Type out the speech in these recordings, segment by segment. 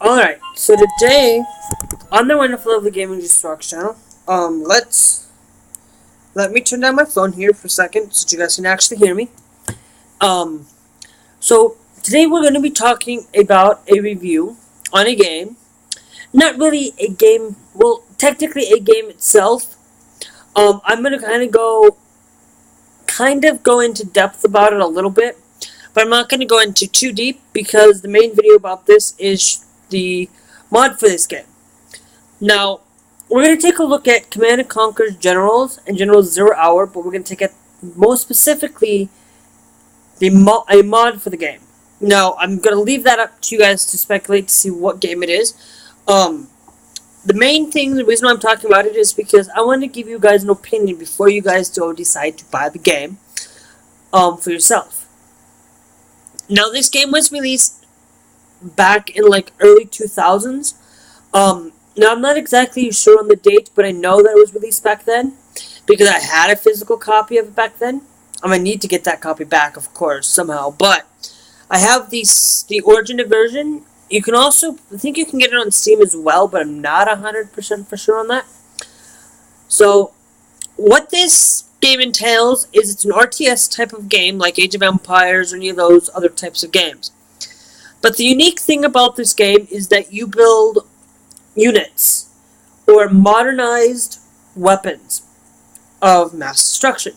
Alright, so today, on the Wonderful Lovely Gaming Rocks channel, let me turn down my phone here for a second so you guys can actually hear me. So today we're going to be talking about a review on a game. Not really a game, well, technically a game itself. I'm going to kind of go into depth about it a little bit, but I'm not going to go into too deep because the main video about this is the mod for this game. Now, we're going to take a look at Command & Conquer's Generals and Generals 0 Hour, but we're going to take it most specifically a mod for the game. Now, I'm going to leave that up to you guys to speculate to see what game it is. The main thing, the reason why I'm talking about it is because I want to give you guys an opinion before you guys go decide to buy the game for yourself. Now, this game was released back in like early 2000s. Now I'm not exactly sure on the date, but I know that it was released back then because I had a physical copy of it back then. I'm gonna need to get that copy back, of course, somehow. But I have the origin version. You can also, I think you can get it on Steam as well, but I'm not 100% for sure on that. So, what this game entails is it's an RTS type of game, like Age of Empires or any of those other types of games. But the unique thing about this game is that you build units or modernized weapons of mass destruction.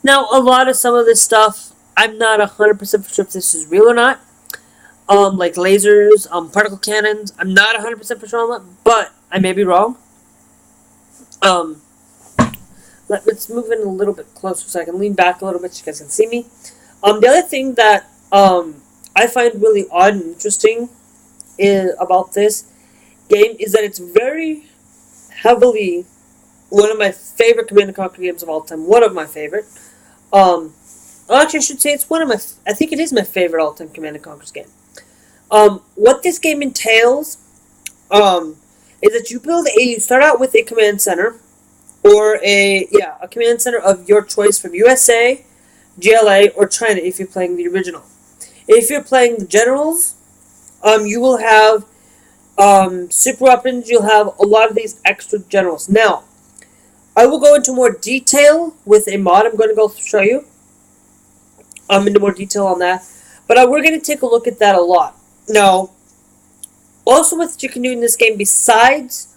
Now, some of this stuff, I'm not 100% sure if this is real or not. Like lasers, particle cannons, I'm not 100% for sure on that, but I may be wrong. Let's move in a little bit closer so I can lean back a little bit so you guys can see me. The other thing that I find really odd and interesting about this game is that it's very heavily one of my favorite Command & Conquer games of all time. One of my favorite. Actually, I should say it's one of my. I think it is my favorite all-time Command & Conquer game. What this game entails, is that you start out with a command center, or a command center of your choice from USA, GLA, or China if you're playing the original. If you're playing the Generals, you will have super weapons. You'll have a lot of these extra Generals. Now, I will go into more detail with a mod. I'm going to go show you. Into more detail on that. But we're going to take a look at that a lot. Now, also what you can do in this game, besides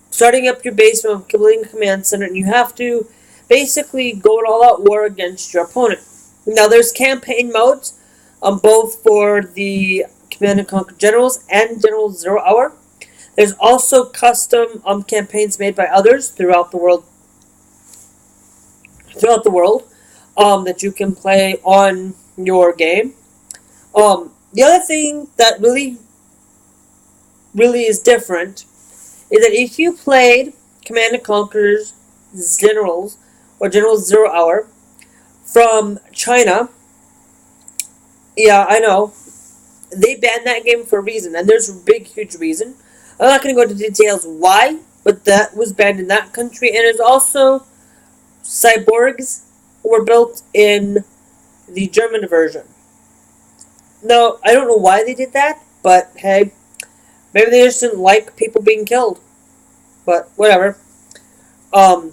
starting up your base from building a command center, and you have to basically go an all-out war against your opponent. Now, there's campaign modes, both for the Command & Conquer Generals and Generals 0 Hour. There's also custom campaigns made by others throughout the world. That you can play on your game. The other thing that really is different is that if you played Command & Conquer's Generals or Generals 0 Hour from China, yeah, I know, they banned that game for a reason, and there's a big, huge reason. I'm not going to go into details why, but that was banned in that country, and there's also cyborgs who were built in the German version. Now, I don't know why they did that, but hey, maybe they just didn't like people being killed. But whatever. But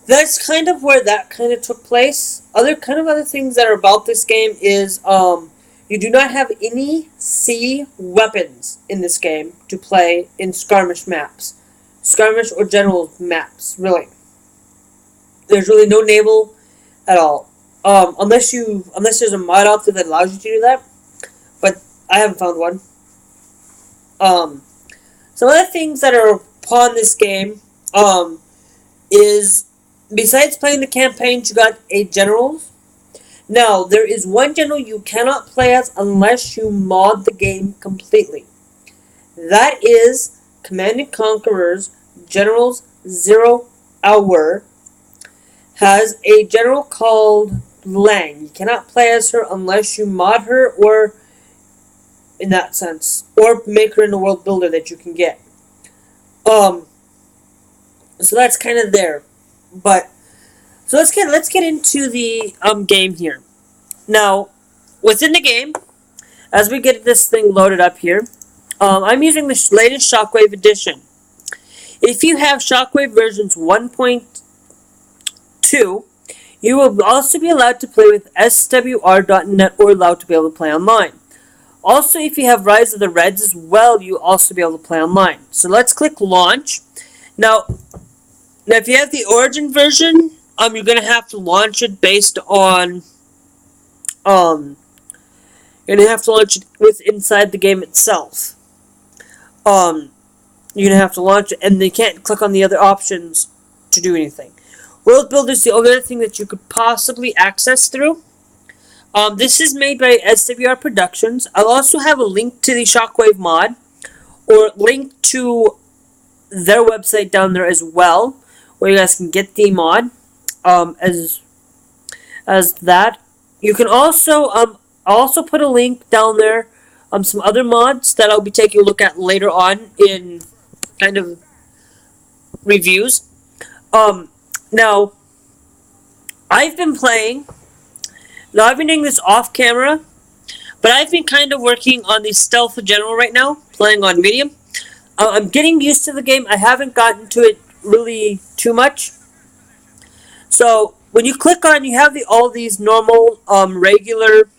that's kind of where that kind of took place. Other things that are about this game is you do not have any sea weapons in this game to play in skirmish maps. Skirmish or general maps, really. There's really no naval at all. Unless there's a mod out there that allows you to do that. But I haven't found one. Some other things that are upon this game is, besides playing the campaigns, you got a generals. Now, there is one general you cannot play as unless you mod the game completely. That is Command & Conqueror's Generals 0 Hour has a general called Lang. You cannot play as her unless you mod her, or in that sense, or make her in the world builder that you can get. So that's kind of there. But so let's get into the game here. Now, within the game, as we get this thing loaded up here, I'm using the latest Shockwave edition. If you have Shockwave versions 1.2, you will also be allowed to play with swr.net or allowed to be able to play online. Also, if you have Rise of the Reds as well, you'll also be able to play online. So let's click launch. Now if you have the Origin version, you're gonna have to launch it based on you're gonna have to launch it with inside the game itself. You're gonna have to launch it, and you can't click on the other options to do anything. World Builder is the only other thing that you could possibly access through. This is made by SWR Productions. I'll also have a link to the Shockwave mod, or link to their website down there as well, where you guys can get the mod. As that, you can also put a link down there. Some other mods that I'll be taking a look at later on in kind of reviews. Now I've been playing. Now I've been doing this off camera, but I've been kind of working on the stealth general right now, playing on medium. I'm getting used to the game. I haven't gotten to it really too much. So when you click on, you have all these normal, regular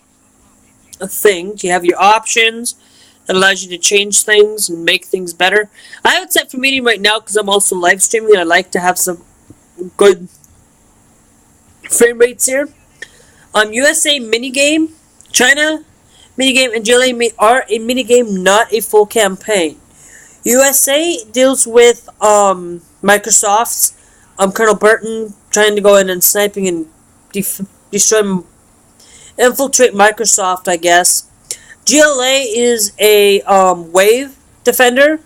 things. You have your options that allows you to change things and make things better. I have it set for medium right now because I'm also live streaming and I like to have some good frame rates here. USA minigame, China minigame, and GLA are a minigame, not a full campaign. USA deals with Microsoft's Colonel Burton trying to go in and sniping and destroy, infiltrate Microsoft, I guess. GLA is a wave defender,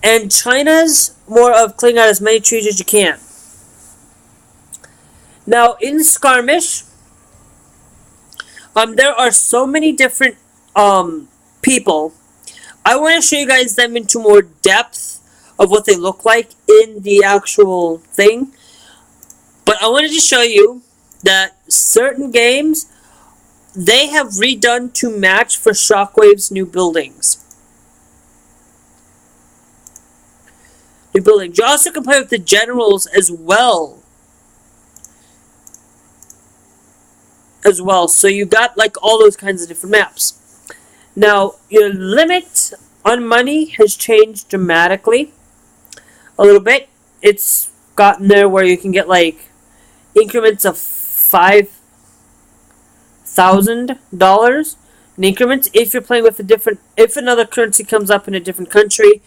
and China's more of clearing out as many trees as you can. Now in Skirmish, there are so many different people. I want to show you guys them into more depth of what they look like in the actual thing. But I wanted to show you that certain games, they have redone to match for Shockwave's new buildings. You also can play with the generals as well. So you got like all those kinds of different maps. Now your limit on money has changed dramatically a little bit. It's gotten there where you can get like increments of $5,000 in increments if you're playing with if another currency comes up in a different country.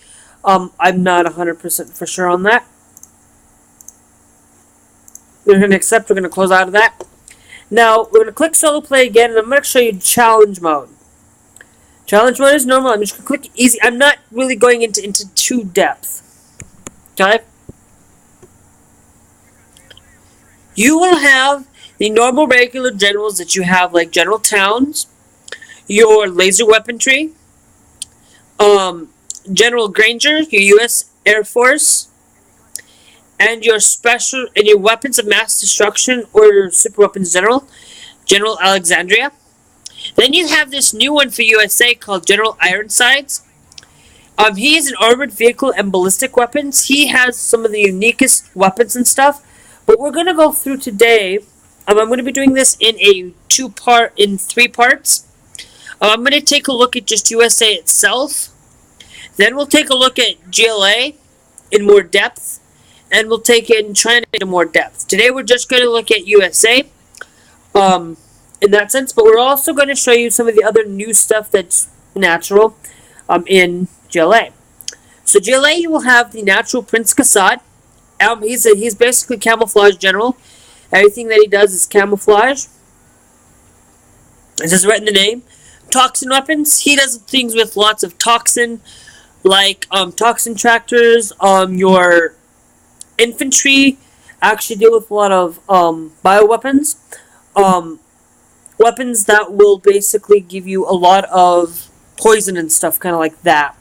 I'm not 100% for sure on that. We're going to accept. We're going to close out of that. Now, we're going to click solo play again, and I'm going to show you challenge mode. Challenge mode is normal. I'm just going to click easy. I'm not really going into too depth. Okay? You will have the normal regular generals that you have, like General Towns, your laser weaponry, General Granger, your U.S. Air Force, and your special and your weapons of mass destruction or super weapons general, General Alexandria. Then you have this new one for USA called General Ironsides. He is an armored vehicle and ballistic weapons. He has some of the uniquest weapons and stuff. But we're gonna go through today. I'm gonna be doing this in three parts. I'm gonna take a look at just USA itself. Then we'll take a look at GLA in more depth. And we'll take in China into more depth. Today we're just going to look at USA in that sense, but we're also going to show you some of the other new stuff that's natural in GLA. So GLA, you will have the natural Prince Kassad. He's basically camouflage general. Everything that he does is camouflage. It says right in the name. Toxin weapons. He does things with lots of toxin, like toxin tractors. Your infantry actually deal with a lot of bioweapons. Weapons that will basically give you a lot of poison and stuff, kind of like that.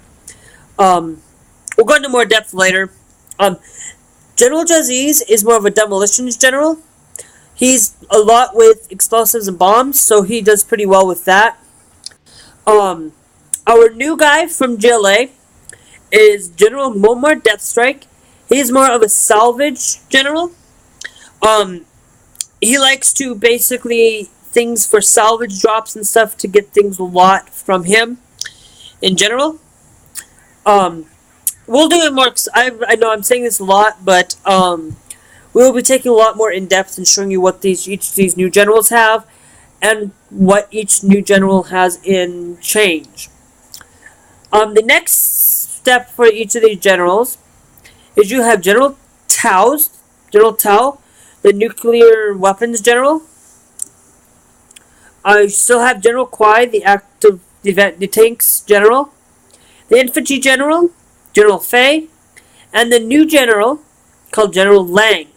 We'll go into more depth later. General Jaziz is more of a demolitions general. He's a lot with explosives and bombs, so he does pretty well with that. Our new guy from GLA is General Momar Deathstrike. He's more of a salvage general. Um, he likes to basically things for salvage drops and stuff to get things a lot from him in general. Um, we'll do it more. I know I'm saying this a lot, but we'll be taking a lot more in depth and showing you what each of these new generals have and what each new general has in change. The next step for each of these generals is you have General Tao, the nuclear weapons general. You still have General Kwai, the tanks general, the infantry general, General Fei, and the new general called General Lang.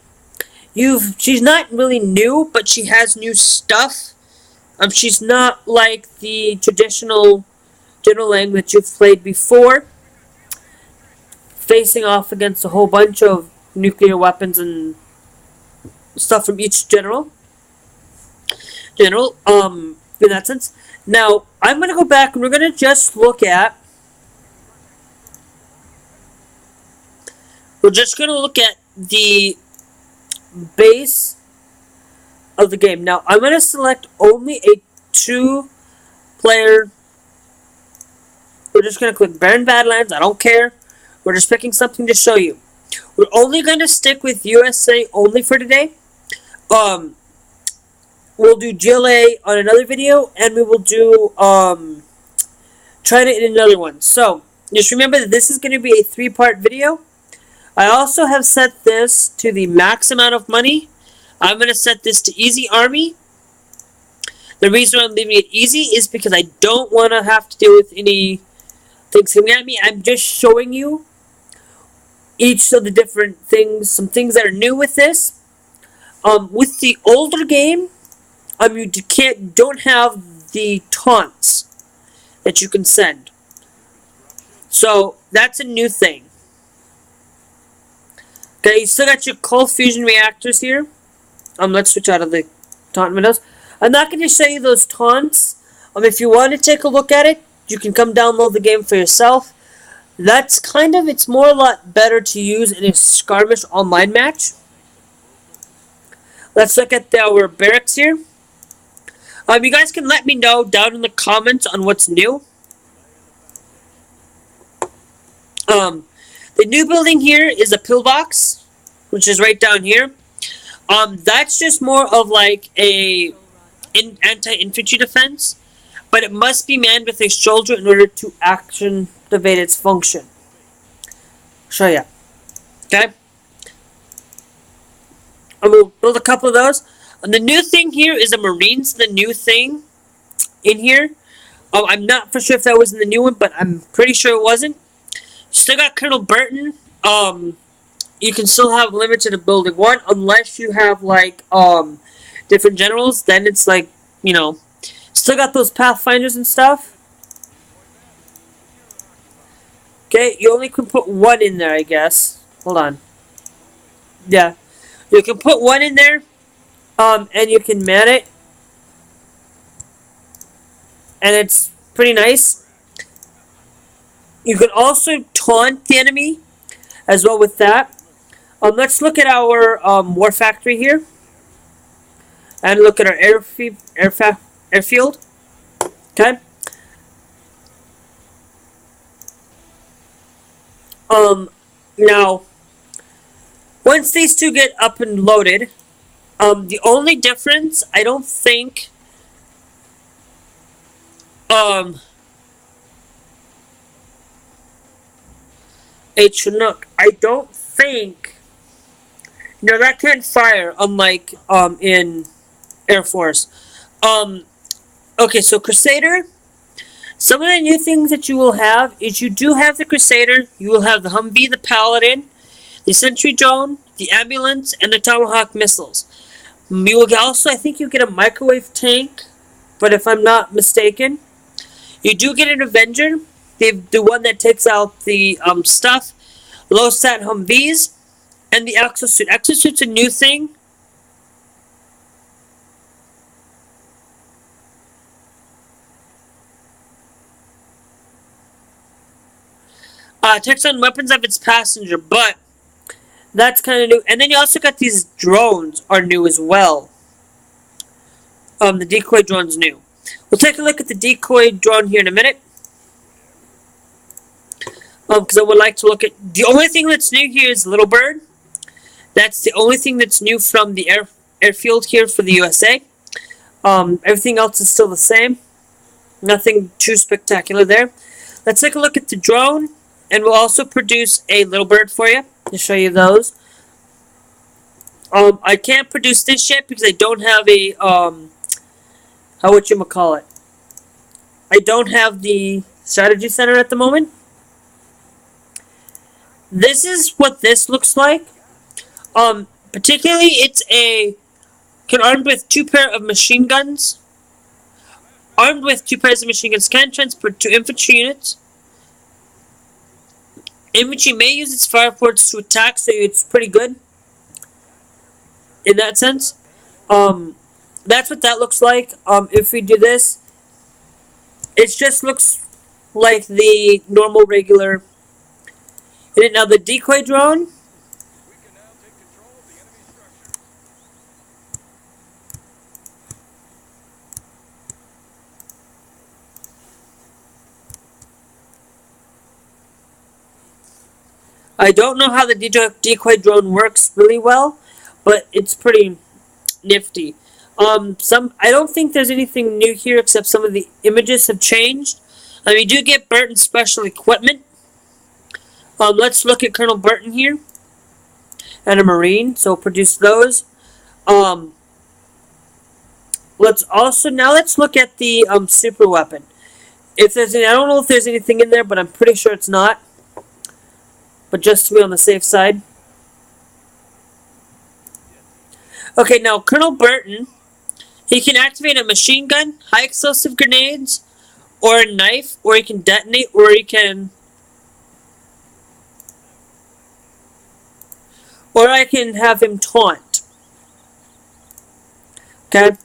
She's not really new, but she has new stuff. She's not like the traditional General Lang that you've played before, facing off against a whole bunch of nuclear weapons and stuff from each general, in that sense. Now, I'm going to go back and we're going to just look at, the base of the game. Now, I'm going to select only a 2-player. We're just going to click Barren Badlands. I don't care. We're just picking something to show you. We're only going to stick with USA only for today. We'll do GLA on another video, and we will do China in another one. So, just remember that this is going to be a 3-part video. I also have set this to the max amount of money. I'm going to set this to Easy Army. The reason I'm leaving it easy is because I don't want to have to deal with any things coming at me. I'm just showing you each of the different things, some things that are new with this. With the older game, you don't have the taunts that you can send. So that's a new thing. Okay, you still got your cold fusion reactors here. Let's switch out of the taunt windows. I'm not going to show you those taunts. If you want to take a look at it, you can come download the game for yourself. It's more a lot better to use in a skirmish online match. Let's look at our barracks here. You guys can let me know down in the comments on what's new. The new building here is a pillbox, which is right down here. That's just more of like a anti-infantry defense, but it must be manned with a soldier in order to activate its function. Show ya. Okay. I'm gonna build a couple of those. And the new thing here is a Marines. The new thing in here. I'm not for sure if that was in the new one, but I'm pretty sure it wasn't. Still got Colonel Burton. You can still have limited to building 1 unless you have like different generals. Then it's like, still got those Pathfinders and stuff. Okay, you only can put 1 in there, I guess. Hold on. Yeah, you can put 1 in there, and you can man it, and it's pretty nice. You can also taunt the enemy as well with that. Let's look at our war factory here, and look at our airfield. Okay. Now, once these two get up and loaded, the only difference, I don't think, a Chinook, I don't think, that can't fire, unlike, in Air Force. Okay, so Crusader, some of the new things that you will have is you do have the Crusader, you will have the Humvee, the Paladin, the Sentry Drone, the Ambulance, and the Tomahawk missiles. You will also, I think you get a microwave tank, but if I'm not mistaken, you do get an Avenger, the one that takes out the stuff, low-stat Humvees, and the Exosuit. Exosuit's a new thing. Text on weapons of its passenger, but that's kind of new. And then you also got these drones are new as well. The decoy drone's new. We'll take a look at the decoy drone here in a minute. Because I would like to look at... The only thing that's new here is Little Bird. That's the only thing that's new from the airfield here for the USA. Everything else is still the same. Nothing too spectacular there. Let's take a look at the drone. And we'll also produce a Little Bird for you to show you those. I can't produce this yet because I don't have a... whatchamacallit. I don't have the strategy center at the moment. This is what this looks like. Particularly, it's armed with 2 pair of machine guns. Armed with 2 pairs of machine guns, can transport 2 infantry units. Infantry may use its fire ports to attack, so it's pretty good in that sense. That's what that looks like. If we do this, it just looks like the normal regular. Now the decoy drone. I don't know how the decoy drone works really well, but it's pretty nifty. I don't think there's anything new here except some of the images have changed. We do get Burton's special equipment. Let's look at Colonel Burton here. And a Marine, so we'll produce those. Let's look at the super weapon. If there's any, I don't know if there's anything in there, but I'm pretty sure it's not. But just to be on the safe side. Okay, now Colonel Burton, he can activate a machine gun, high explosive grenades, or a knife, or he can detonate, or he can... Or I can have him taunt. Okay?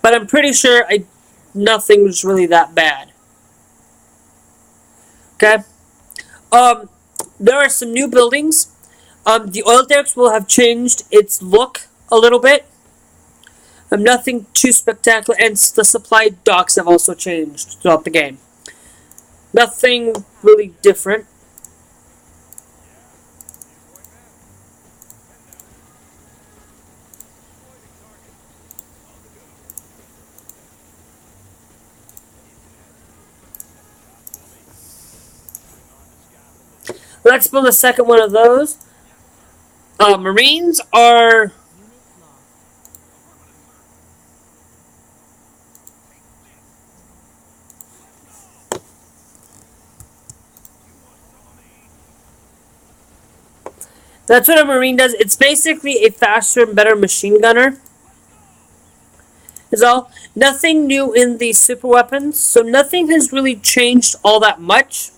But I'm pretty sure nothing was really that bad. Okay? There are some new buildings. The oil derricks will have changed its look a little bit. Nothing too spectacular, and the supply docks have also changed throughout the game. Nothing really different. Let's build a second one of those. Marines are... That's what a Marine does. It's basically a faster and better machine gunner. Is all. Nothing new in the super weapons, so nothing has really changed all that much.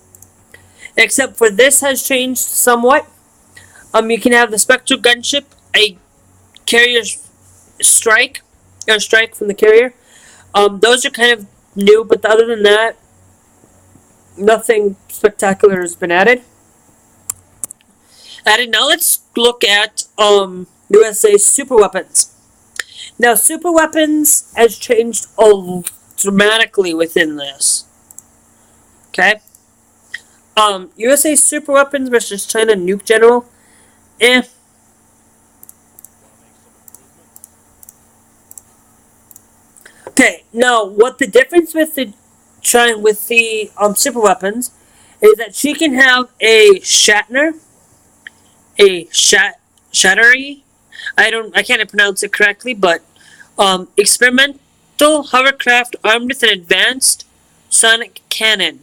Except for this has changed somewhat. You can have the Spectral gunship, a carrier strike, or strike from the carrier. Those are kind of new, but other than that, nothing spectacular has been added. Now let's look at USA super weapons. Now super weapons has changed dramatically within this. Okay. USA super weapons versus China nuke general. Okay, now what the difference with the China super weapons is that she can have a Shatner, a Shattery. I can't pronounce it correctly, but experimental hovercraft armed with an advanced sonic cannon.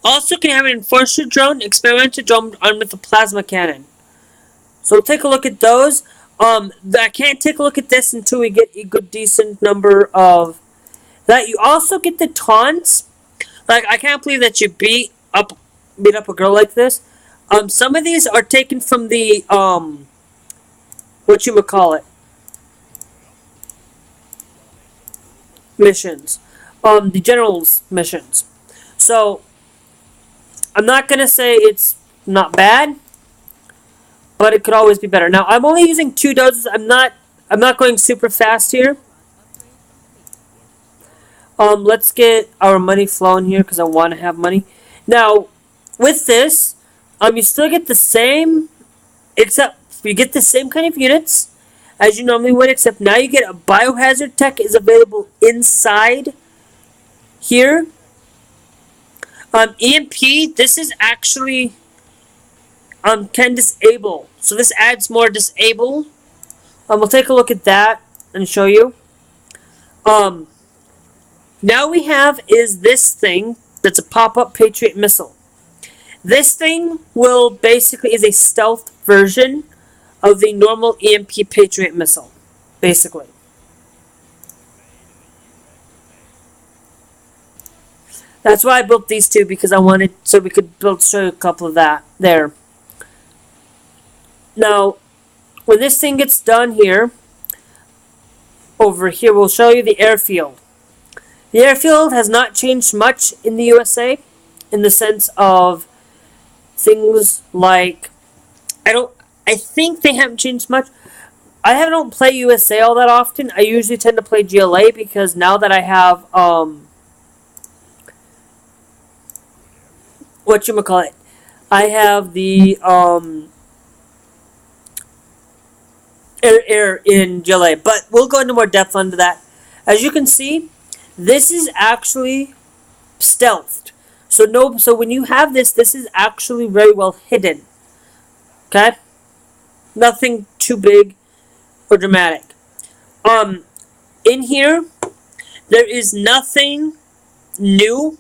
Also can have an enforcer drone, experimental drone armed with a plasma cannon. So we'll take a look at those. I can't take a look at this until we get a good decent number of that. You also get the taunts. Like, I can't believe that you beat up a girl like this. Some of these are taken from the missions. The general's missions. So I'm not gonna say it's not bad, but it could always be better. Now I'm only using 2 doses. I'm not going super fast here. Let's get our money flowing here because I want to have money. Now, with this, you still get the same, except you get the same kind of units as you normally would, except now you get a biohazard tech is available inside here. EMP, this is actually can disable, so this adds more disable. We'll take a look at that and show you. Now we have is this thing that's a pop-up Patriot missile. This thing will basically is a stealth version of the normal EMP Patriot missile, basically. That's why I built these two, because I wanted so we could show you a couple of that there. Now, when this thing gets done here, over here, we'll show you the airfield. The airfield has not changed much in the USA, in the sense of things like I think they haven't changed much. I don't play USA all that often. I usually tend to play GLA because now that I have whatchamacallit, I have the air in GLA, but we'll go into more depth onto that. As you can see, this is actually stealthed. So when you have this is actually very well hidden. Okay? Nothing too big or dramatic. In here, there is nothing new.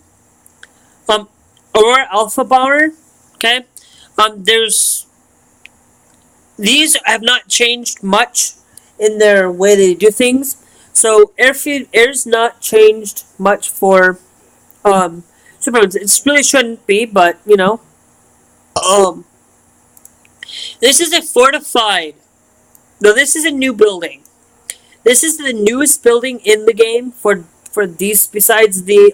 Aurora Alpha Bomber, okay? These have not changed much in their way they do things. So air's not changed much for Supermans. It really shouldn't be, but you know. This is a fortified. No, this is a new building. This is the newest building in the game for these, besides the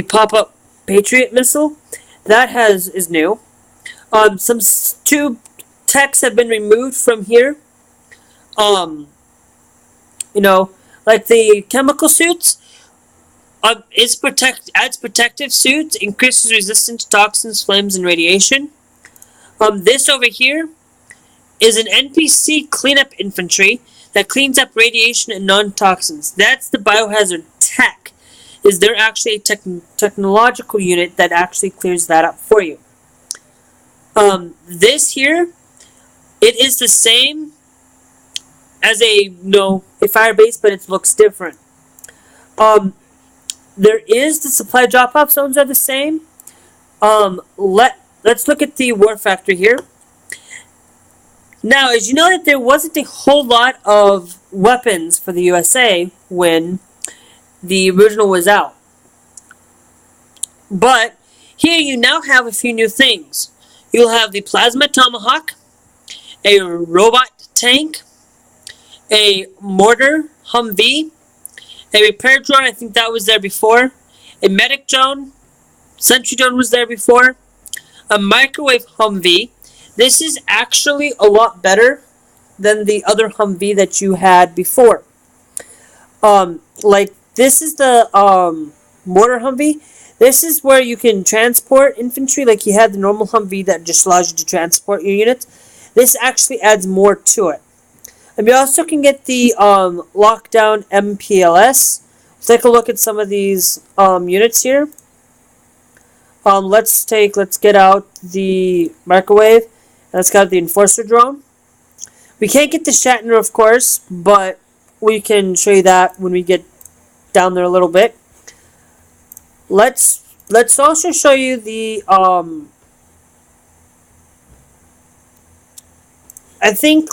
pop-up Patriot missile. That is new. Some 2 techs have been removed from here. You know, like the chemical suits. Adds protective suits, increases resistance to toxins, flames, and radiation. This over here is an NPC cleanup infantry that cleans up radiation and non-toxins. That's the biohazard tech. Is there actually a technological unit that actually clears that up for you? This here, it is the same as a fire base, but it looks different. There is the supply drop-off zones are the same. Let's look at the war factory here. Now, as you know that there wasn't a whole lot of weapons for the USA when the original was out. But here you now have a few new things. You'll have the Plasma Tomahawk, a robot tank, a mortar Humvee, a repair drone, I think that was there before, a medic drone, sentry drone was there before, a microwave Humvee. This is actually a lot better than the other Humvee that you had before. Like this is the mortar Humvee. This is where you can transport infantry, like you had the normal Humvee that just allows you to transport your units. This actually adds more to it. And you also can get the lockdown MPLS. Let's take a look at some of these units here. Let's get out the microwave. Let's get out the enforcer drone. We can't get the Shatner, of course, but we can show you that when we get down there a little bit. Let's also show you the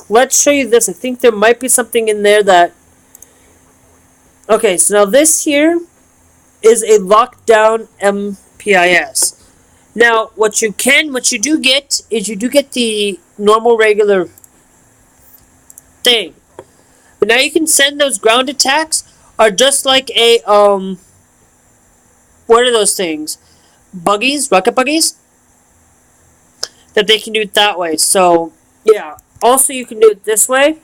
let's show you this. I think there might be something in there that. Okay, so now this here is a lockdown MPIS. Now, what you do get is you do get the normal regular thing. But now you can send those ground attacks are just like a what are those things? buggies, rocket buggies, that they can do it that way. So, yeah. Also, you can do it this way.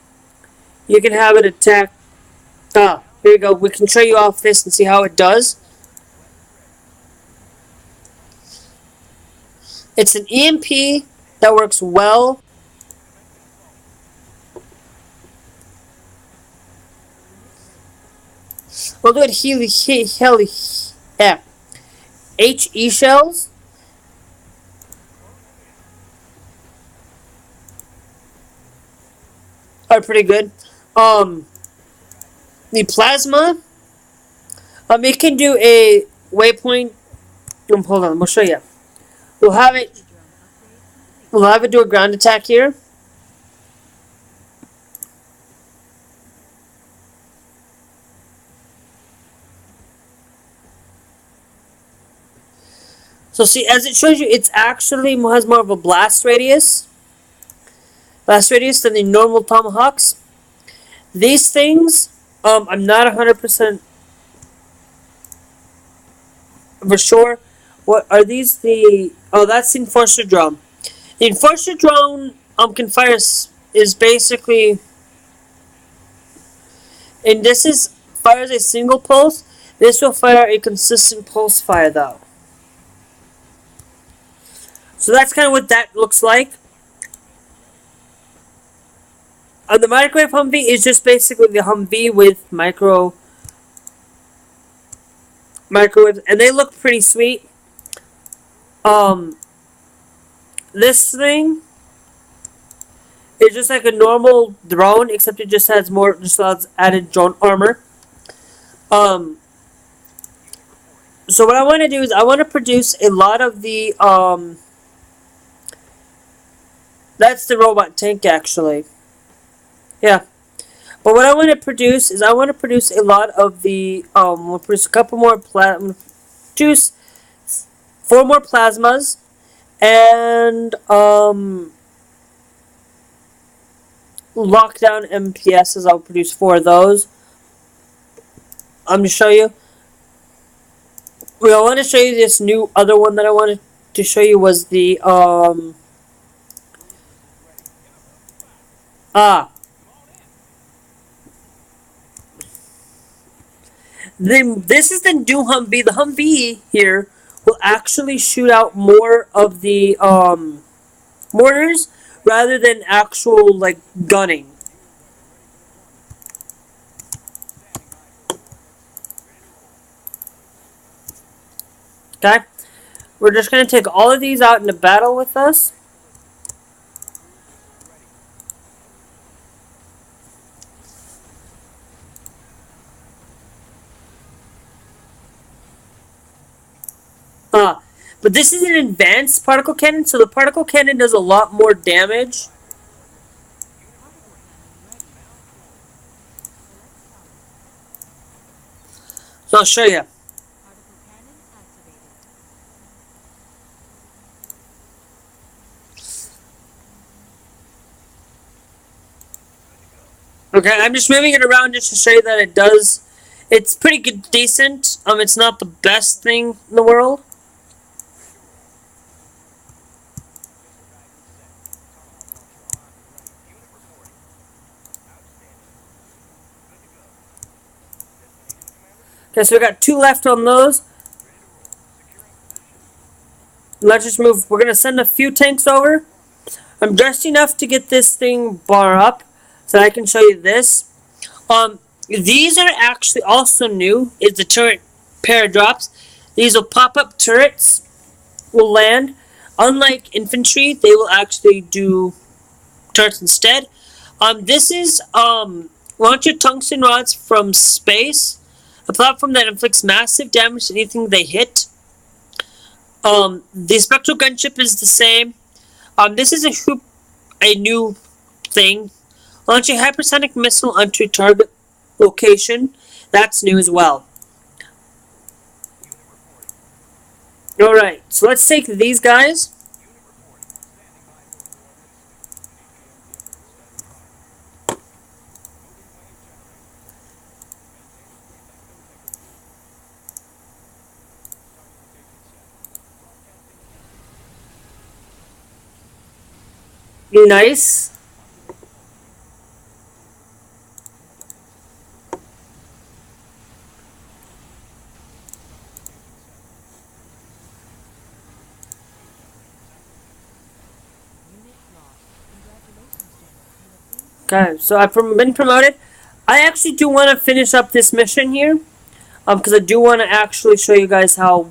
You can have it attack. Ah, here you go. We can show you off this and see how it does. It's an EMP that works well. We'll do it yeah. HE shells are pretty good. The plasma, it can do a waypoint. Hold on, we'll show you. We'll have it. We'll have it do a ground attack here. So see, as it shows you, it's actually has more of a blast radius than the normal tomahawks. These things, I'm not 100% for sure. What are these? The that's the enforcer drone. The enforcer drone can fire is basically, and this is fires a single pulse. This will fire a consistent pulse fire though. So that's kind of what that looks like. The microwave Humvee is just basically the Humvee with microwaves, and they look pretty sweet. This thing is just like a normal drone, except it just has added drone armor. So what I want to do is I want to produce a lot of the That's the robot tank actually. Yeah. But what I want to produce is I want to produce a lot of the we'll produce a couple more produce 4 more plasmas and lockdown MPSs. I'll produce 4 of those. I'm going to show you. I want to show you this new other one that I wanted to show you was the this is the new Humvee. The Humvee here will actually shoot out more of the mortars rather than actual like gunning. Okay, we're just gonna take all of these out into battle with us. But this is an advanced particle cannon, so the particle cannon does a lot more damage. So I'll show you. Okay, I'm just moving it around just to show you that it does. It's pretty good, decent. It's not the best thing in the world. Okay, so we got 2 left on those. Let's just move. We're gonna send a few tanks over. I'm just enough to get this thing bar up so I can show you this. These are actually also new. It's the turret paradrops. These will pop up turrets. Will land. Unlike infantry, they will actually do turrets instead. This is launch your tungsten rods from space. A platform that inflicts massive damage to anything they hit. The spectral gunship is the same. This is a new thing. Launch a hypersonic missile onto a target location. That's new as well. Alright, so let's take these guys. Nice. Okay, so I've been promoted. I actually do want to finish up this mission here. Because I do want to actually show you guys how.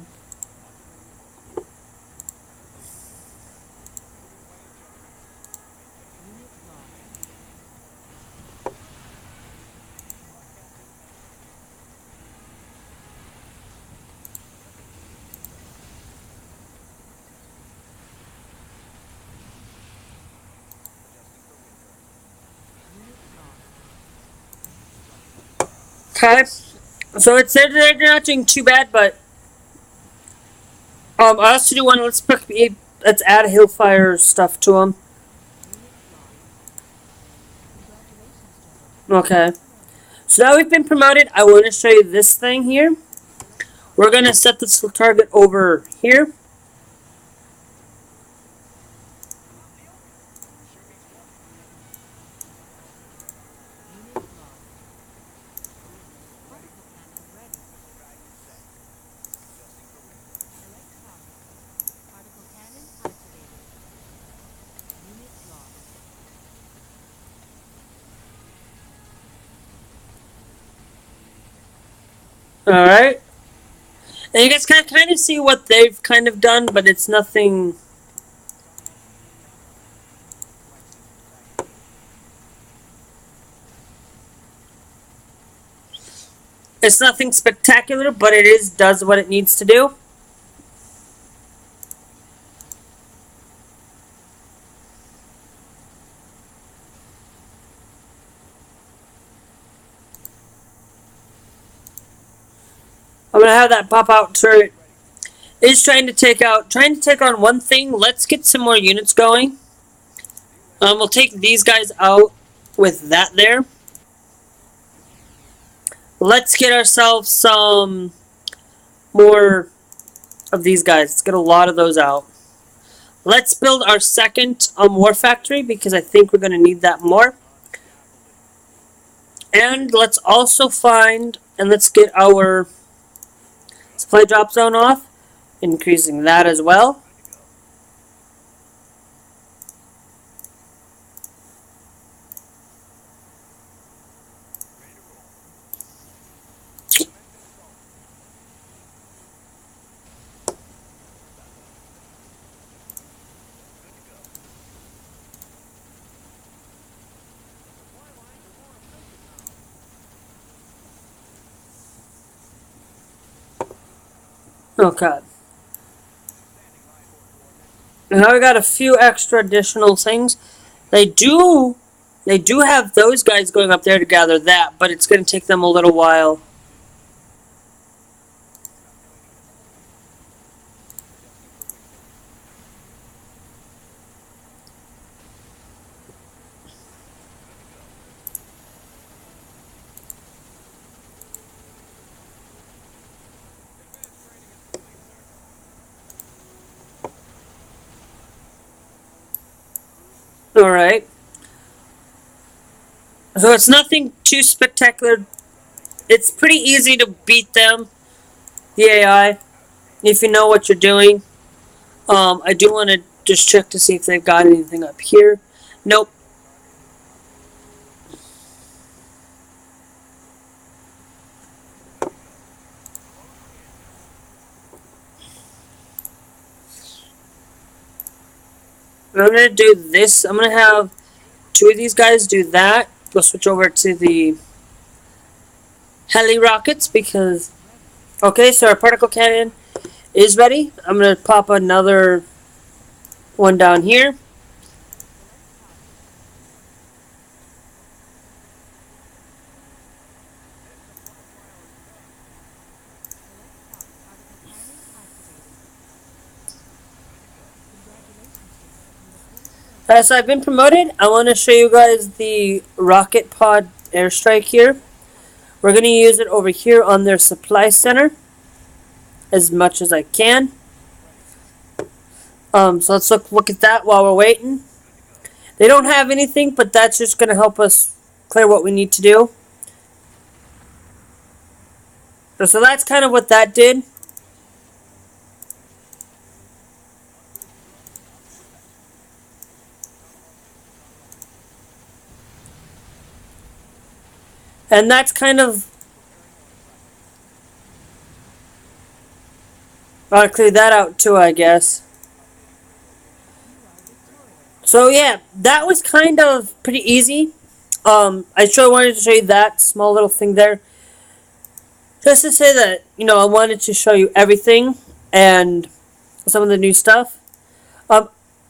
Okay, so it's they're not doing too bad, but I also do want to let's add Hillfire stuff to them. Okay, so now we've been promoted. I want to show you this thing here. We're gonna set this target over here. Alright. And you guys can kind of see what they've kind of done, but it's nothing. It's nothing spectacular, but does what it needs to do. I'm gonna have that pop out turret. Is trying to take on one thing. Let's get some more units going. We'll take these guys out with that there. Let's get ourselves some more of these guys. Let's get a lot of those out. Let's build our second war factory because I think we're going to need that more. And let's also find and let's get our supply drop zone off, increasing that as well. Okay. Now we got a few extra additional things. They do have those guys going up there to gather that, but it's going to take them a little while. Alright. So it's nothing too spectacular. It's pretty easy to beat them, the AI, if you know what you're doing. I do want to just check to see if they've got anything up here. Nope. I'm going to do this. I'm going to have two of these guys do that. We'll switch over to the heli rockets because... Okay, so our particle cannon is ready. I'm going to pop another one down here. As I've been promoted, I want to show you guys the rocket pod airstrike here. We're going to use it over here on their supply center as much as I can. So let's look at that while we're waiting. They don't have anything, but that's just going to help us clear what we need to do. So that's kind of what that did. And that's kind of... I'll clear that out too, I guess. So yeah, that was kind of pretty easy. I sure wanted to show you that small little thing there. Just to say that, I wanted to show you everything and some of the new stuff.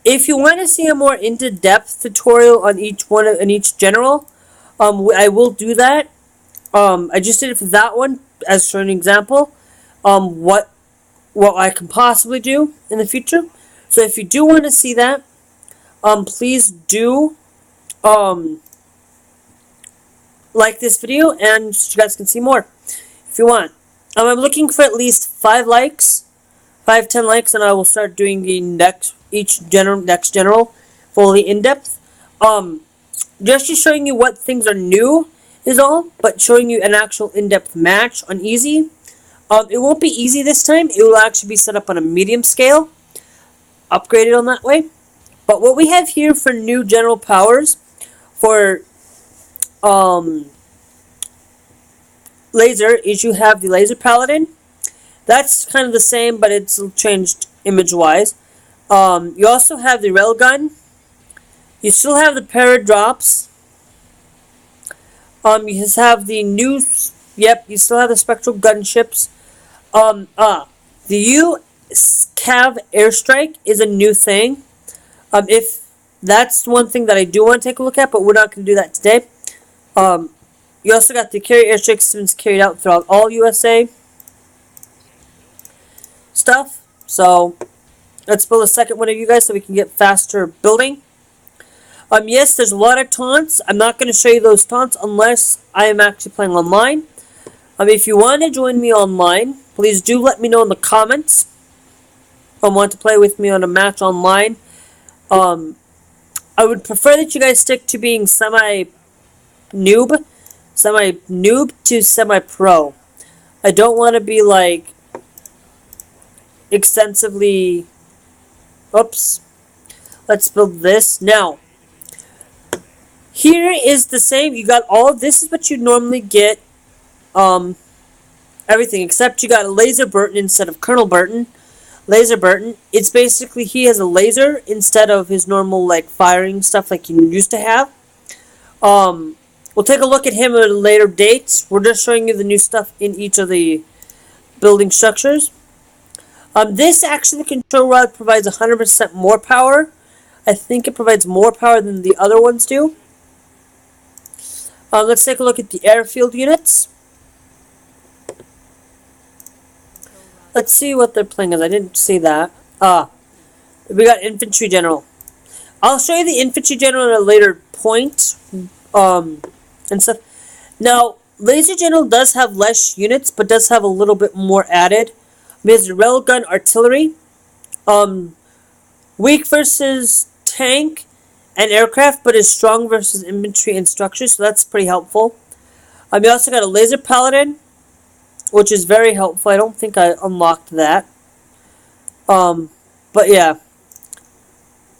If you want to see a more into-depth tutorial on each general, I will do that. I just did it for that one as for an example. What I can possibly do in the future. So if you do want to see that, please do like this video, and so you guys can see more if you want. I'm looking for at least 5 likes, 10 likes, and I will start doing the next general fully in depth. Just showing you what things are new is all, but showing you an actual in-depth match on easy. It won't be easy this time. It will actually be set up on a medium scale, upgraded on that way. But what we have here for new general powers for laser is you have the laser paladin. That's kind of the same, but it's changed image-wise. You also have the railgun. You still have the paradrops. You just have the new... Yep, you still have the spectral gunships. The UCAV airstrike is a new thing. If that's one thing that I do want to take a look at, but we're not going to do that today. You also got the carrier airstrike systems carried out throughout all USA stuff. So let's build a second one of you guys so we can get faster building. Yes, there's a lot of taunts. I'm not going to show you those taunts unless I am actually playing online. If you want to join me online, please do let me know in the comments. Want to play with me on a match online. I would prefer that you guys stick to being semi-noob to semi-pro. I don't want to be like extensively... Oops. Let's build this. Now, here is the same. You got all... This is what you normally get. Everything. Except you got a Laser Burton instead of Colonel Burton. Laser Burton. It's basically he has a laser instead of his normal like firing stuff like you used to have. We'll take a look at him at a later date. We're just showing you the new stuff in each of the building structures. This actually, the control rod provides 100% more power. I think it provides more power than the other ones do. Let's take a look at the airfield units. Let's see what they're playing as. I didn't see that. We got infantry general. I'll show you the infantry general at a later point. And stuff. Now, laser general does have less units, but does have a little bit more added. There's railgun artillery. Weak versus tank and aircraft, but is strong versus infantry and structures, so that's pretty helpful. You also got a laser paladin, which is very helpful. I don't think I unlocked that. But yeah.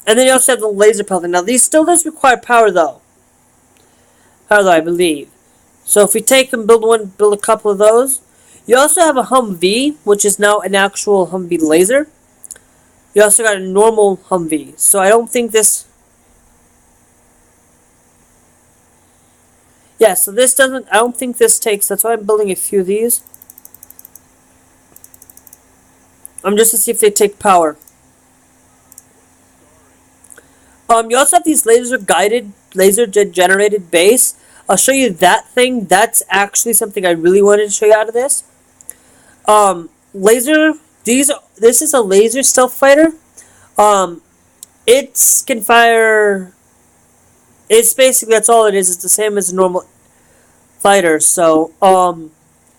And then you also have the laser paladin. Now, these still does require power, though. Power, though, I believe. So if we take and build a couple of those. You also have a Humvee, which is now an actual Humvee laser. You also got a normal Humvee. So I don't think this... Yeah, so this doesn't... I don't think this takes... That's why I'm building a few of these. Just to see if they take power. You also have these laser generated base. I'll show you that thing. That's actually something I really wanted to show you out of this. This is a laser stealth fighter. It can fire... It's basically, that's all it is. It's the same as a normal fighter. So,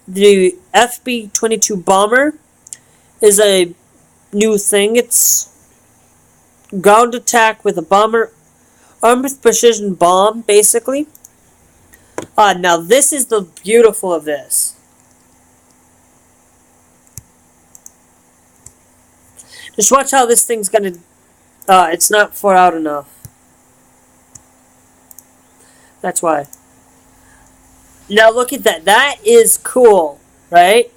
the FB-22 bomber is a new thing. It's ground attack with a bomber Armed with precision bomb, basically. Now this is the beautiful of this. Just watch how this thing's gonna... it's not far out enough. That's why. Now look at that. That is cool, right?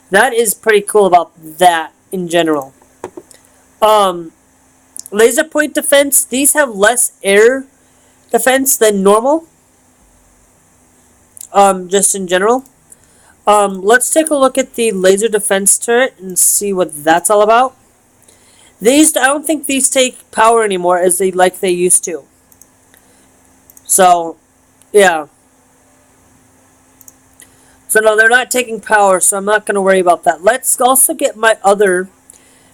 That is pretty cool about that in general. Laser point defense. These have less air defense than normal. Just in general. Let's take a look at the laser defense turret and see what that's all about. These, I don't think these take power anymore as they used to. So, yeah. So no, they're not taking power, so I'm not going to worry about that. Let's also get my other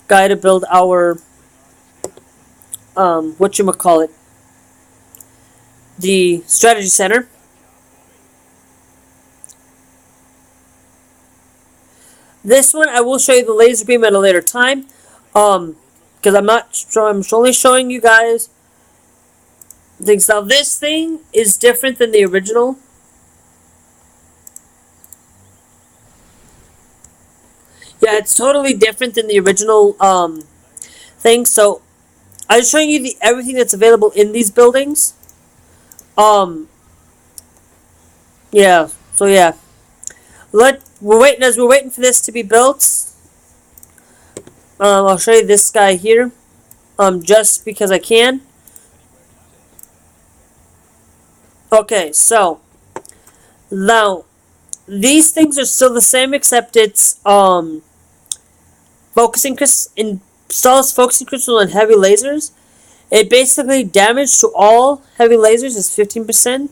guy to build our, whatchamacallit, the strategy center. This one, I will show you the laser beam at a later time. Because I'm only showing you guys things. Now, this thing is different than the original. Yeah, it's totally different than the original thing. So, I'm showing you everything that's available in these buildings. Yeah. So yeah, we're waiting for this to be built. I'll show you this guy here. Just because I can. Okay, so now these things are still the same, except it's installs focusing crystal on heavy lasers. It basically damage to all heavy lasers is 15%.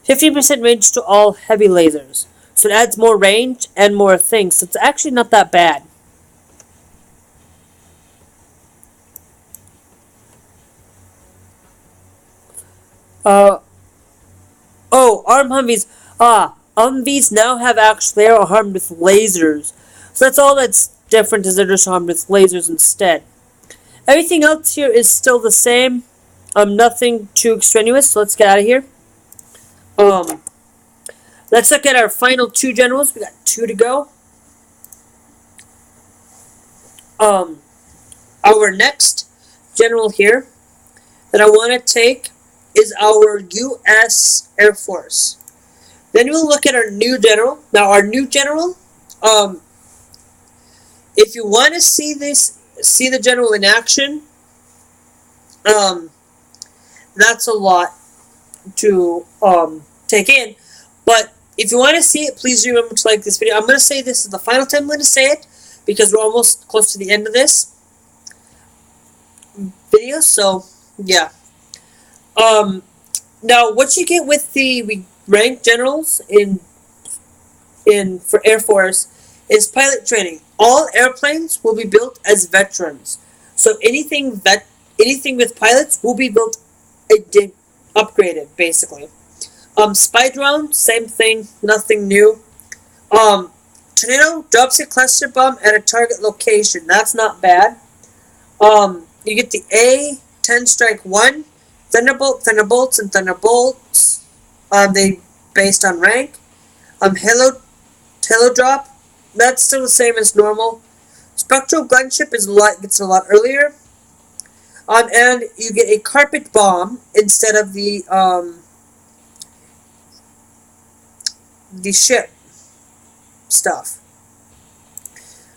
15% range to all heavy lasers. So it adds more range and more things. So it's actually not that bad. Arm Humvees. Humvees now have they are armed with lasers. So that's all that's different, is they're just armed with lasers instead. Everything else here is still the same. Nothing too extraneous, so let's get out of here. Let's look at our final two generals. We got 2 to go. Our next general here that I want to take is our U.S. Air Force. Then we'll look at our new general. Now, our new general, if you want to see the general in action, that's a lot to take in. But if you want to see it, please remember to like this video. I'm going to say this is the final time I'm going to say it, because we're almost close to the end of this video. So, yeah. Now, what you get with the ranked generals for Air Force is pilot training. All airplanes will be built as veterans. So anything with pilots will be built upgraded, basically. Spy drone, same thing, nothing new. Tornado drops a cluster bomb at a target location. That's not bad. You get the A-10 Strike 1, Thunderbolt, Thunderbolts, and Thunderbolts. They based on rank. Halo drop, that's still the same as normal. Spectral gunship gets a lot earlier. And you get a carpet bomb instead of the ship stuff.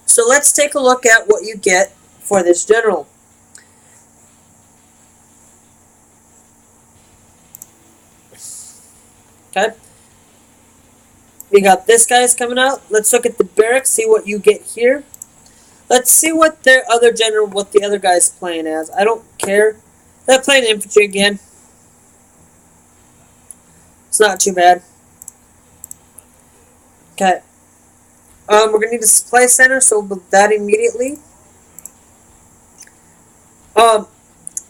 So let's take a look at what you get for this general. Okay. We got this guy's coming out. Let's look at the barracks, see what you get here. Let's see what the other guy's playing as. I don't care. They're playing infantry again. It's not too bad. Okay. We're gonna need a supply center, so we'll build that immediately.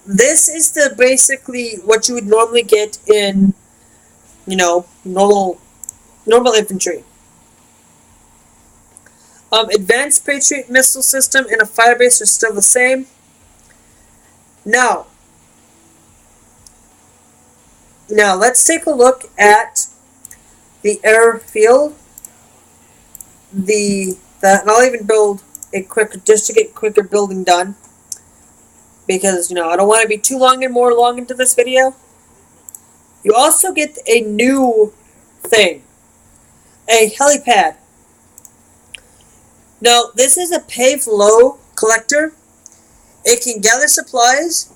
This is basically what you would normally get in, normal infantry. Advanced Patriot missile system and a firebase are still the same. Now, Now let's take a look at the airfield. And I'll even build a quick just to get quicker building done, because I don't want to be too long into this video. You also get a new thing, a helipad. Now this is a paved low collector. It can gather supplies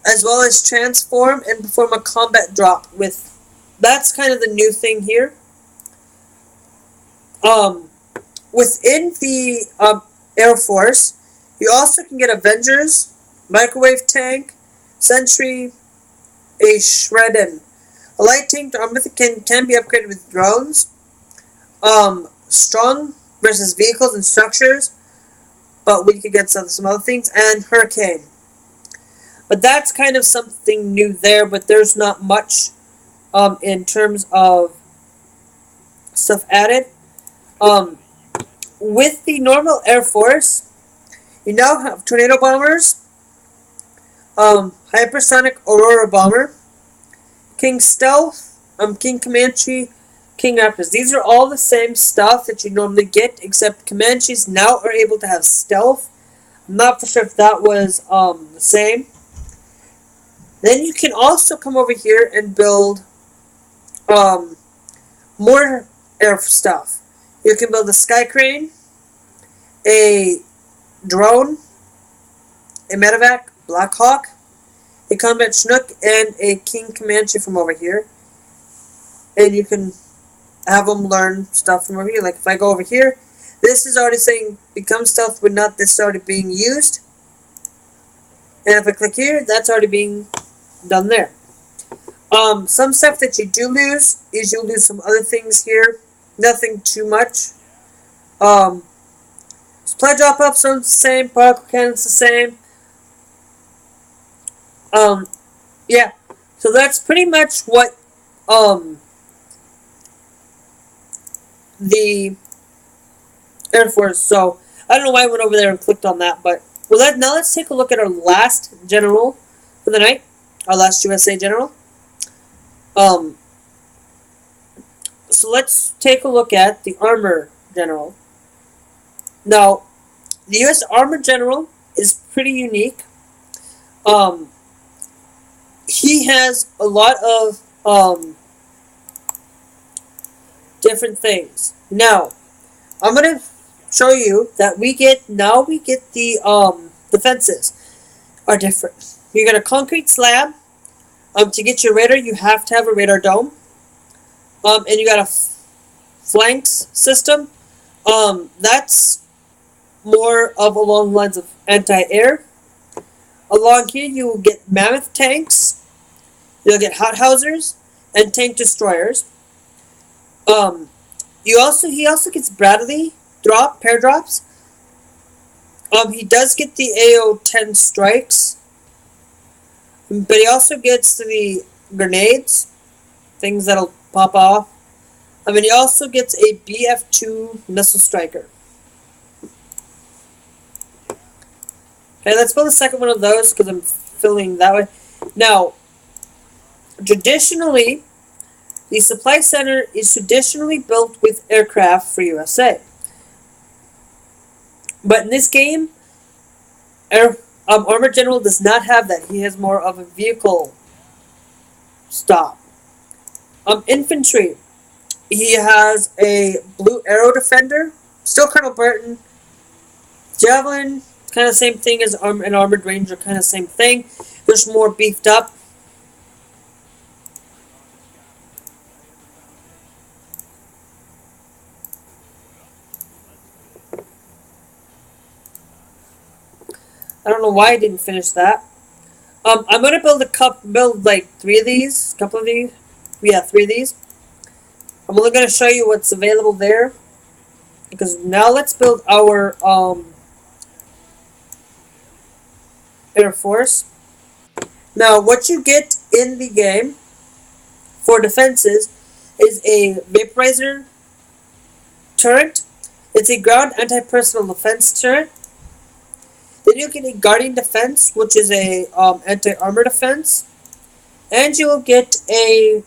as well as transform and perform a combat drop with. That's kind of the new thing here. Within the Air Force, you also can get Avengers, microwave tank, sentry, a shredden. A light tank armor can be upgraded with drones. Strong versus vehicles and structures, but we could get some other things, and hurricane. But that's kind of something new there, but there's not much in terms of stuff added. With the normal Air Force, you now have tornado bombers, hypersonic Aurora bomber, King Stealth, King Comanche, King Raptors. These are all the same stuff that you normally get, except Comanches now are able to have stealth. I'm not for sure if that was the same. Then you can also come over here and build more air stuff. You can build a sky crane, a drone, a medevac, Black Hawk, a combat Chinook, and a King Comanche from over here. And you can have them learn stuff from over here. Like if I go over here, this is already saying become stealth, but not this is already being used. And if I click here, that's already being done there. Some stuff that you do lose is you'll lose some other things here. Nothing too much. Supply drop ups are the same, particle cannons the same. Yeah. So that's pretty much what the Air Force. So I don't know why I went over there and clicked on that, but now let's take a look at our last general for the night. Our last USA general. So let's take a look at the armor general. Now, the U.S. Armor General is pretty unique. He has a lot of different things. Now, I'm gonna show you that we get the defenses are different. You get a concrete slab. To get your radar, you have to have a radar dome. And you got a flanks system. That's more of along the lines of anti-air. Along here, you will get mammoth tanks. You'll get hothousers and tank destroyers. He also gets Bradley pair drops. He does get the AO-10 strikes, but he also gets the grenades, things that'll pop off. He also gets a BF-2 missile striker. Okay, let's build the second one of those because I'm filling that way. Now, traditionally, the supply center is traditionally built with aircraft for USA. But in this game, Armor General does not have that. He has more of a vehicle stop. Infantry. He has a Blue Arrow Defender. Still Colonel Burton. Javelin. Kind of same thing as an Armored Ranger. Kind of same thing. Just more beefed up. I don't know why I didn't finish that. I'm gonna build like 3 of these, couple of these. Yeah, 3 of these. I'm only gonna show you what's available there, because now let's build our Air Force. Now, what you get in the game for defenses is a vaporizer turret. It's a ground anti-personnel defense turret. Then you get a Guardian Defense, which is a anti-armor defense. and you will get a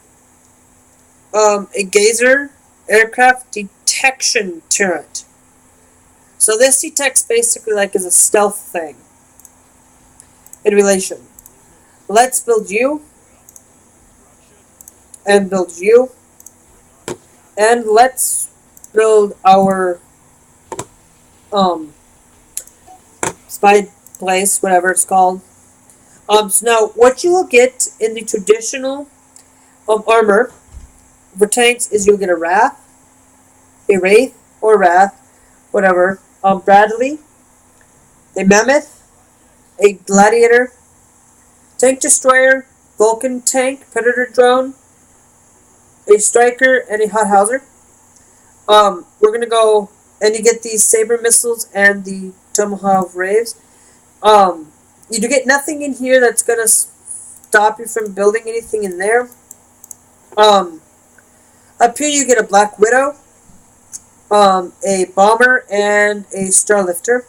Gazer aircraft detection turret. So this detects basically like as a stealth thing in relation. Let's build you, and build you, and let's build our spy place, whatever it's called. So now what you will get in the traditional armor for tanks is you'll get a Wraith, or Wrath, whatever, Bradley, a Mammoth, a Gladiator, Tank Destroyer, Vulcan Tank, Predator Drone, a Striker, and a Hothauser. We're gonna go, and you get these Saber missiles and the Tomahawk Raves. You do get nothing in here that's gonna stop you from building anything in there. Up here you get a Black Widow, a Bomber, and a Starlifter.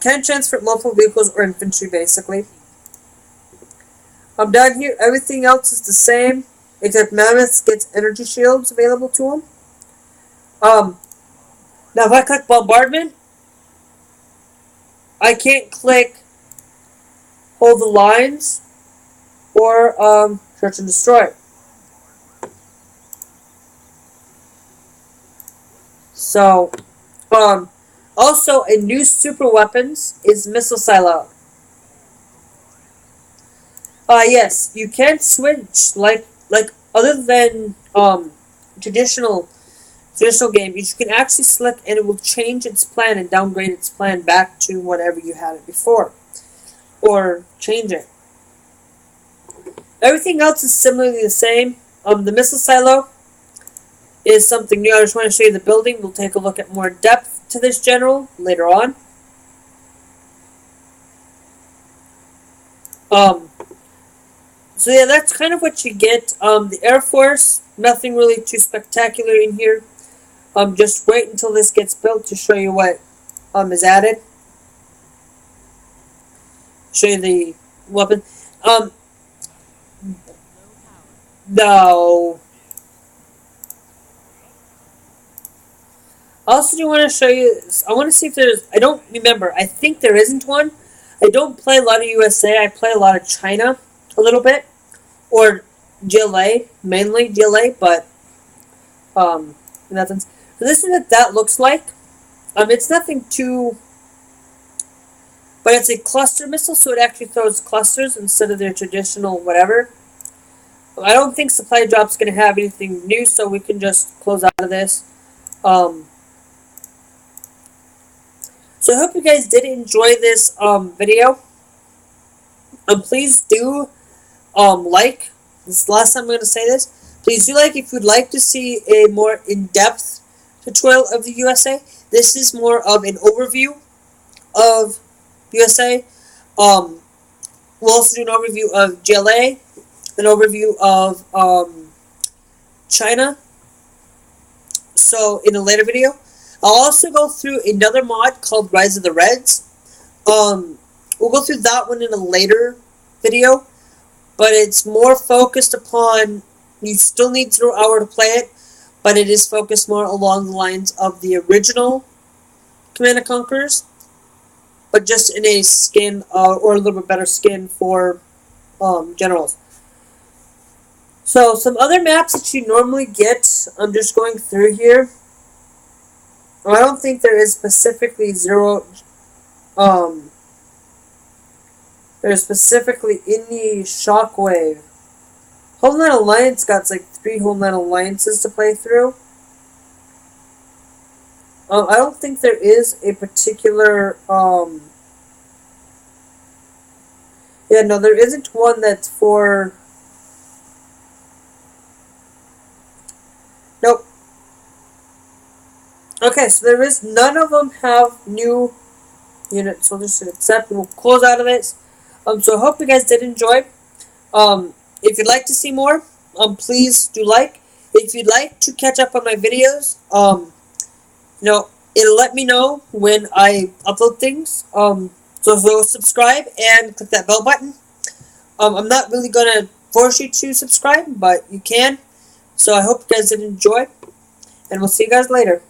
Can transfer multiple vehicles or infantry, basically. Down here, everything else is the same, except Mammoth gets energy shields available to them. Now if I click Bombardment, I can't click Hold the Lines or Search and Destroy. So, also a new super weapons is Missile Silo. Yes, you can switch like other than traditional games. You can actually select and it will change its plan and downgrade its plan back to whatever you had it before, or change it. Everything else is similarly the same. The missile silo is something new. I just want to show you the building. We'll take a look at more depth to this general later on. So yeah, that's kind of what you get. The Air Force, nothing really too spectacular in here. Just wait until this gets built to show you what is added. Show you the weapon. No. I also do want to show you. I want to see if there's. I don't remember. I think there isn't one. I don't play a lot of USA. I play a lot of China, a little bit, or GLA, mainly GLA. But nothing. So this is what that looks like. It's nothing too. But it's a cluster missile, so it actually throws clusters instead of their traditional whatever. I don't think supply drop's going to have anything new, so we can just close out of this. So I hope you guys did enjoy this video. Please do like. This is the last time I'm going to say this. Please do like if you'd like to see a more in-depth tutorial of the USA. This is more of an overview of USA. We'll also do an overview of GLA, an overview of China. So in a later video, I'll also go through another mod called Rise of the Reds. We'll go through that one in a later video, but it's more focused upon. You still need to know hour to play it, but it is focused more along the lines of the original Command & Conquerors, but just in a skin or a little bit better skin for generals. So some other maps that you normally get, I'm just going through here. I don't think there is specifically there's specifically any Shockwave. Homeland Alliance got like 3 Homeland Alliances to play through. I don't think there is a particular yeah, no, there isn't one that's for. Nope. Okay, so there is, none of them have new units, so just accept, and we'll close out of this. So I hope you guys did enjoy. If you'd like to see more, please do like. If you'd like to catch up on my videos, it'll let me know when I upload things. So subscribe and click that bell button. I'm not really gonna force you to subscribe, but you can. So I hope you guys did enjoy, and we'll see you guys later.